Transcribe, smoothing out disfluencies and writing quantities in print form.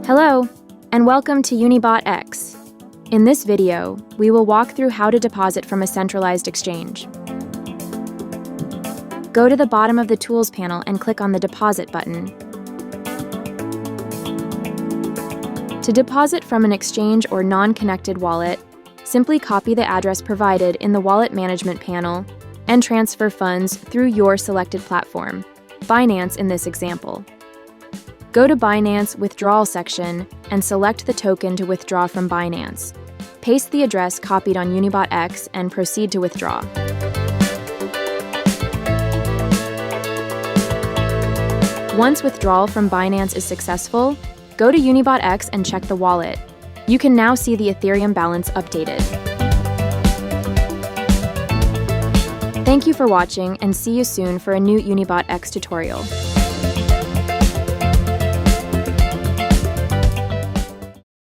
Hello, and welcome to Unibot X. In this video, we will walk through how to deposit from a centralized exchange. Go to the bottom of the Tools panel and click on the Deposit button. To deposit from an exchange or non-connected wallet, simply copy the address provided in the Wallet Management panel and transfer funds through your selected platform, Binance in this example. Go to Binance Withdrawal section and select the token to withdraw from Binance. Paste the address copied on Unibot X and proceed to withdraw. Once withdrawal from Binance is successful, go to Unibot X and check the wallet. You can now see the Ethereum balance updated. Thank you for watching, and see you soon for a new Unibot X tutorial.